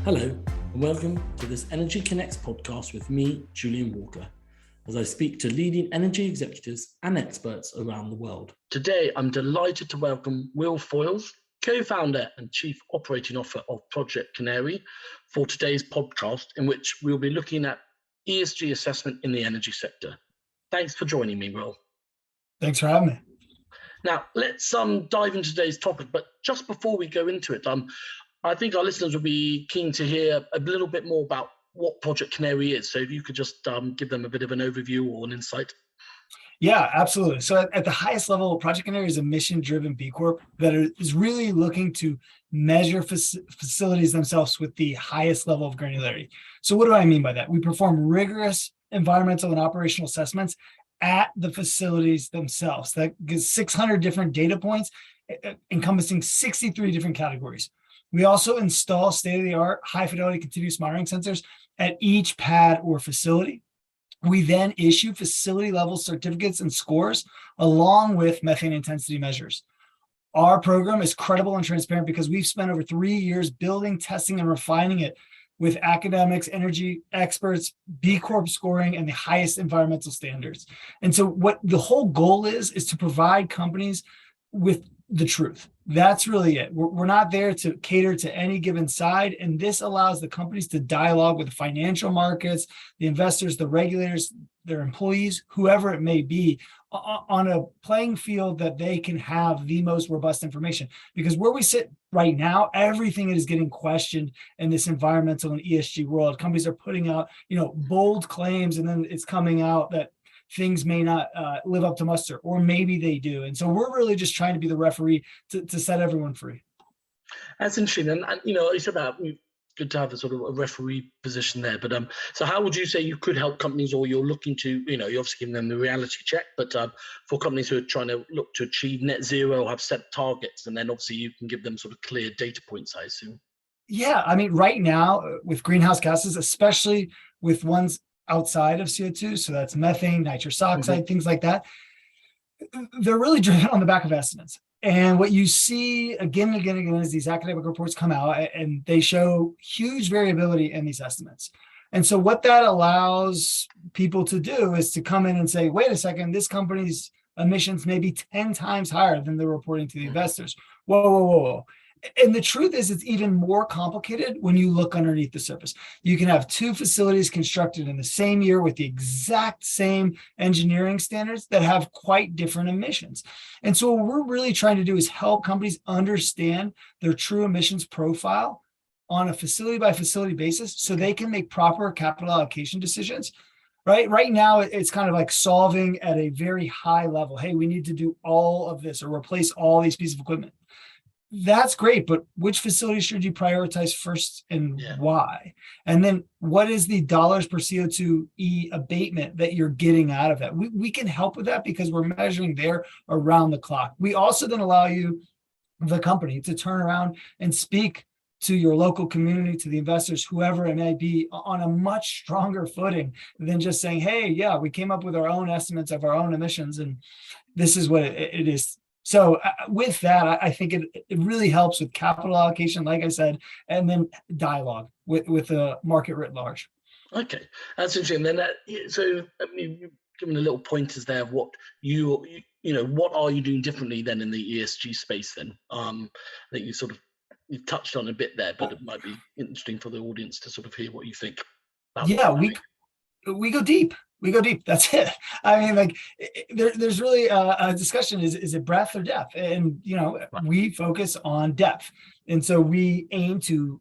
Hello, and welcome to this Energy Connects podcast with me, Julian Walker, as I speak to leading energy executives and experts around the world. Today, I'm delighted to welcome Will Foyles, co-founder and chief operating officer of Project Canary, for today's podcast, in which we'll be looking at ESG assessment in the energy sector. Thanks for joining me, Will. Thanks for having me. Now, let's dive into today's topic, but just before we go into it, I think our listeners will be keen to hear a little bit more about what Project Canary is. So if you could just give them a bit of an overview or an insight. Yeah, absolutely. So at the highest level, Project Canary is a mission-driven B Corp that is really looking to measure facilities themselves with the highest level of granularity. So what do I mean by that? We perform rigorous environmental and operational assessments at the facilities themselves. That gives 600 different data points encompassing 63 different categories. We also install state-of-the-art high-fidelity continuous monitoring sensors at each pad or facility. We then issue facility-level certificates and scores along with methane intensity measures. Our program is credible and transparent because we've spent over 3 years building, testing, and refining it with academics, energy experts, B Corp scoring, and the highest environmental standards. And so what the whole goal is to provide companies with the truth. That's really it. We're not there to cater to any given side. And this allows the companies to dialogue with the financial markets, the investors, the regulators, their employees, whoever it may be, on a playing field that they can have the most robust information. Because where we sit right now, everything is getting questioned in this environmental and ESG world. Companies are putting out, bold claims, and then it's coming out that things may not live up to muster, or maybe they do. And so we're really just trying to be the referee to set everyone free. That's interesting. And you said that good to have a sort of a referee position there. But so how would you say you could help companies, or you're looking to, you're obviously giving them the reality check, but for companies who are trying to look to achieve net zero or have set targets, and then obviously you can give them sort of clear data points, I assume. Yeah, I mean, right now with greenhouse gases, especially with ones outside of CO2, so that's methane, nitrous oxide, things like that, they're really driven on the back of estimates. And what you see again and again and again is these academic reports come out and they show huge variability in these estimates. And so what that allows people to do is to come in and say, wait a second, this company's emissions may be 10 times higher than they're reporting to the investors. Whoa, whoa, whoa, whoa. And the truth is, it's even more complicated when you look underneath the surface. You can have two facilities constructed in the same year with the exact same engineering standards that have quite different emissions. And so what we're really trying to do is help companies understand their true emissions profile on a facility by facility basis so they can make proper capital allocation decisions. Right now, it's kind of like solving at a very high level. Hey, we need to do all of this or replace all these pieces of equipment. That's great, but which facilities should you prioritize first and why? And then what is the dollars per CO2e abatement that you're getting out of that? We can help with that because we're measuring there around the clock. We also then allow you, the company, to turn around and speak to your local community, to the investors, whoever it may be, on a much stronger footing than just saying, hey, yeah, we came up with our own estimates of our own emissions, and this is what it is. So with that, I think it really helps with capital allocation, like I said, and then dialogue with the market writ large. Okay, that's interesting. Then, so I mean, you've given a little pointers there of what what are you doing differently then in the ESG space then? That you've touched on a bit there, but it might be interesting for the audience to sort of hear what you think. Yeah, we go deep. We go deep. That's it. I mean, like there's really a discussion. Is it breadth or depth? And, we focus on depth. And so we aim to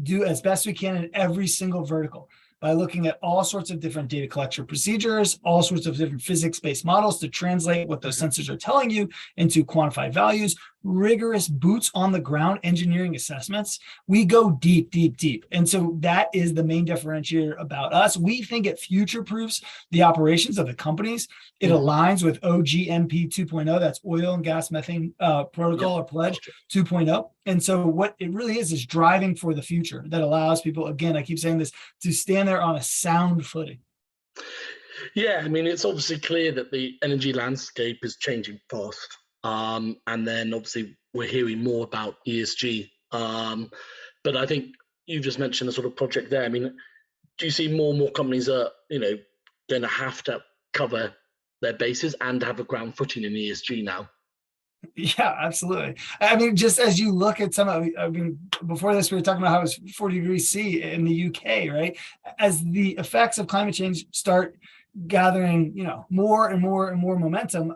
do as best we can in every single vertical by looking at all sorts of different data collection procedures, all sorts of different physics-based models to translate what those sensors are telling you into quantified values, rigorous boots on the ground engineering assessments. We go deep, deep, deep. And so that is the main differentiator about us. We think it future-proofs the operations of the companies. It aligns with OGMP 2.0, that's oil and gas methane protocol or pledge 2.0. And so what it really is driving for the future that allows people, again, I keep saying this, to stand there on a sound footing. Yeah, I mean, it's obviously clear that the energy landscape is changing fast. And then obviously we're hearing more about ESG. But I think you've just mentioned a sort of project there. I mean, do you see more and more companies are, going to have to cover their bases and have a ground footing in ESG now? Yeah, absolutely. I mean, just as you look at before this, we were talking about how it's 40 degrees C in the UK, right? As the effects of climate change start gathering, more and more and more momentum,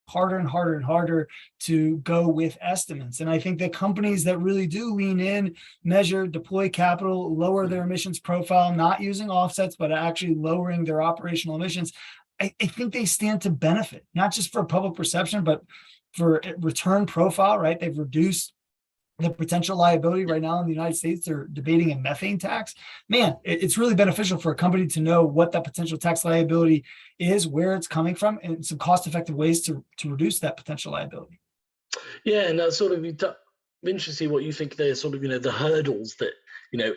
harder and harder and harder to go with estimates. And I think that companies that really do lean in, measure, deploy capital, lower their emissions profile, not using offsets, but actually lowering their operational emissions, I think they stand to benefit, not just for public perception, but for return profile, right? They've reduced the potential liability. Right now in the United States, they're debating a methane tax. Man, it's really beneficial for a company to know what that potential tax liability is, where it's coming from, and some cost-effective ways to reduce that potential liability. Yeah, and that's sort of interesting to see what you think they're sort of, the hurdles that,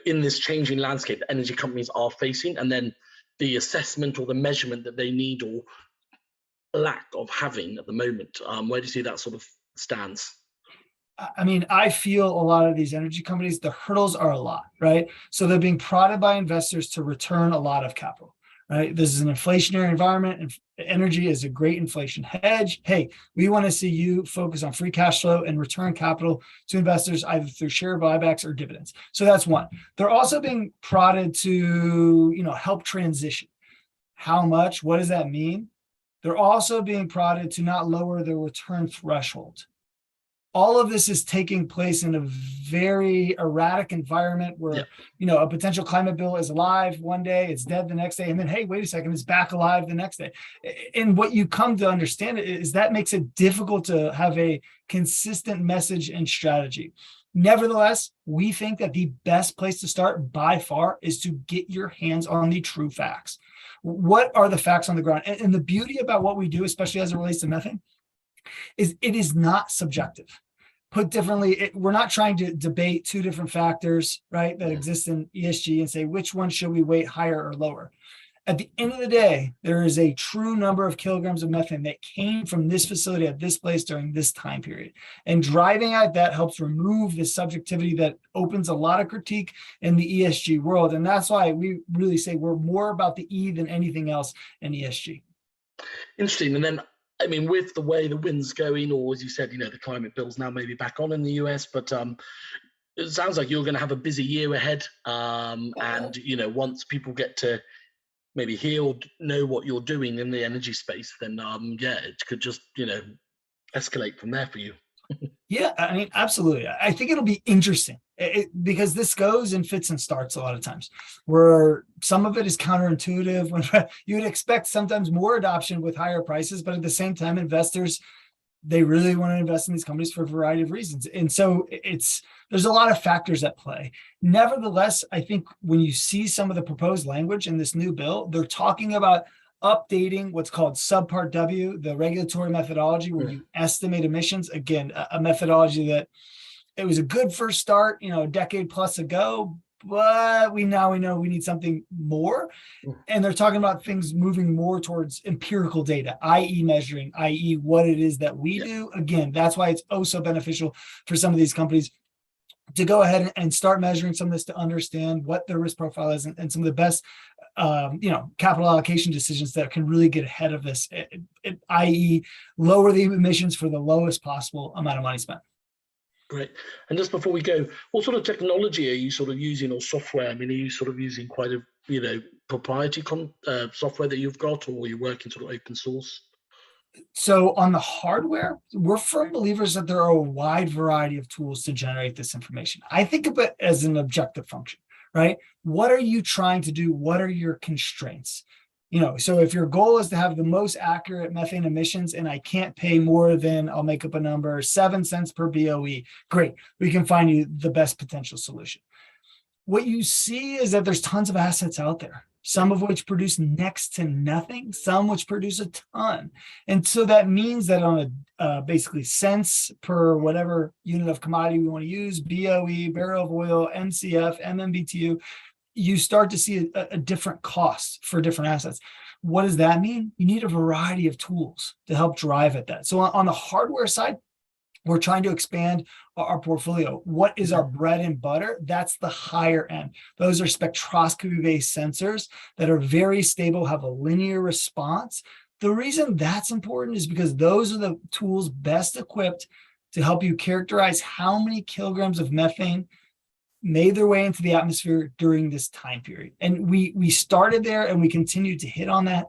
in this changing landscape that energy companies are facing, and then the assessment or the measurement that they need or lack of having at the moment. Where do you see that sort of stands? I mean, I feel a lot of these energy companies, the hurdles are a lot, right? So they're being prodded by investors to return a lot of capital, right? This is an inflationary environment, and energy is a great inflation hedge. Hey, we want to see you focus on free cash flow and return capital to investors either through share buybacks or dividends. So that's one. They're also being prodded to, help transition. How much? What does that mean? They're also being prodded to not lower their return threshold. All of this is taking place in a very erratic environment where, a potential climate bill is alive one day, it's dead the next day, and then, hey, wait a second, it's back alive the next day. And what you come to understand is that makes it difficult to have a consistent message and strategy. Nevertheless, we think that the best place to start by far is to get your hands on the true facts. What are the facts on the ground? And the beauty about what we do, especially as it relates to methane, is it is not subjective. Put differently, we're not trying to debate two different factors, right, that exist in ESG and say which one should we weight higher or lower. At the end of the day, there is a true number of kilograms of methane that came from this facility at this place during this time period. And driving at that helps remove the subjectivity that opens a lot of critique in the ESG world. And that's why we really say we're more about the E than anything else in ESG. Interesting. And then, I mean, with the way the wind's going, or as you said, the climate bill's now maybe back on in the US, but it sounds like you're going to have a busy year ahead. And, once people get to maybe hear or know what you're doing in the energy space, then it could just escalate from there for you. Yeah, I mean, absolutely. I think it'll be interesting because this goes in fits and starts a lot of times, where some of it is counterintuitive. When you would expect sometimes more adoption with higher prices, but at the same time, investors, they really want to invest in these companies for a variety of reasons. And so there's a lot of factors at play. Nevertheless, I think when you see some of the proposed language in this new bill, they're talking about updating what's called subpart W, the regulatory methodology where you estimate emissions. Again, a methodology that it was a good first start, a decade plus ago, but we know we need something more. And they're talking about things moving more towards empirical data, i.e. measuring, i.e. what it is that we do. Again, that's why it's so beneficial for some of these companies to go ahead and start measuring some of this to understand what their risk profile is and some of the best capital allocation decisions that can really get ahead of this, i.e. lower the emissions for the lowest possible amount of money spent. Great. And just before we go, what sort of technology are you sort of using, or software? I mean, are you sort of using quite a proprietary software that you've got, or are you working sort of open source? So on the hardware, we're firm believers that there are a wide variety of tools to generate this information. I think of it as an objective function, right? What are you trying to do? What are your constraints? So if your goal is to have the most accurate methane emissions and I can't pay more than, I'll make up a number, 7 cents per BOE, great. We can find you the best potential solution. What you see is that there's tons of assets out there, some of which produce next to nothing, some which produce a ton. And so that means that on a basically cents per whatever unit of commodity we want to use, BOE, barrel of oil, MCF, MMBTU, you start to see a different cost for different assets. What does that mean? You need a variety of tools to help drive at that. So on the hardware side, We're trying to expand our portfolio. What is our bread and butter? That's the higher end. Those are spectroscopy-based sensors that are very stable, have a linear response. The reason that's important is because those are the tools best equipped to help you characterize how many kilograms of methane made their way into the atmosphere during this time period. And we started there and we continue to hit on that.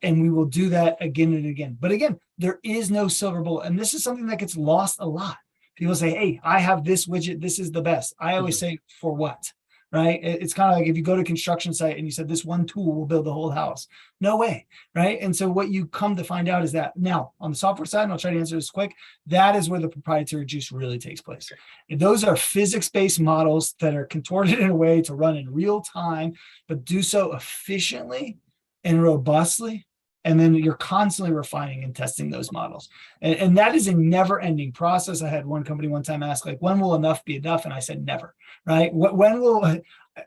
And we will do that again and again. But again, there is no silver bullet. And this is something that gets lost a lot. People say, hey, I have this widget. This is the best. I always say, for what? Right? It's kind of like if you go to a construction site and you said this one tool will build the whole house. No way. Right? And so what you come to find out is that now on the software side, and I'll try to answer this quick, that is where the proprietary juice really takes place. And those are physics-based models that are contorted in a way to run in real time, but do so efficiently and robustly, and then you're constantly refining and testing those models. And that is a never-ending process. I had one company one time ask, like, when will enough be enough? And I said, never, right?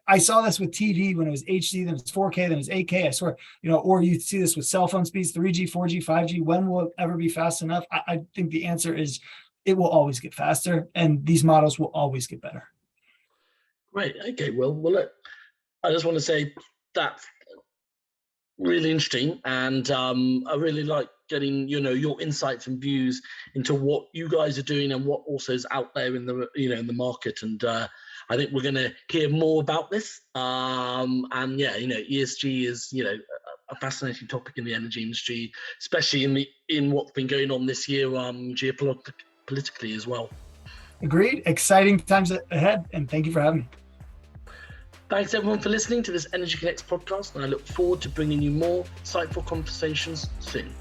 I saw this with TV when it was HD, then it's 4K, then it's 8K, I swear, or you see this with cell phone speeds, 3G, 4G, 5G, when will it ever be fast enough? I think the answer is it will always get faster, and these models will always get better. Right, okay, well, look, I just want to say that really interesting, and I really like getting your insights and views into what you guys are doing and what also is out there in the in the market. And I think we're going to hear more about this. And yeah, ESG is a fascinating topic in the energy industry, especially in what's been going on this year, geopolitically as well. Agreed. Exciting times ahead, and thank you for having me. Thanks everyone for listening to this Energy Connects podcast, and I look forward to bringing you more insightful conversations soon.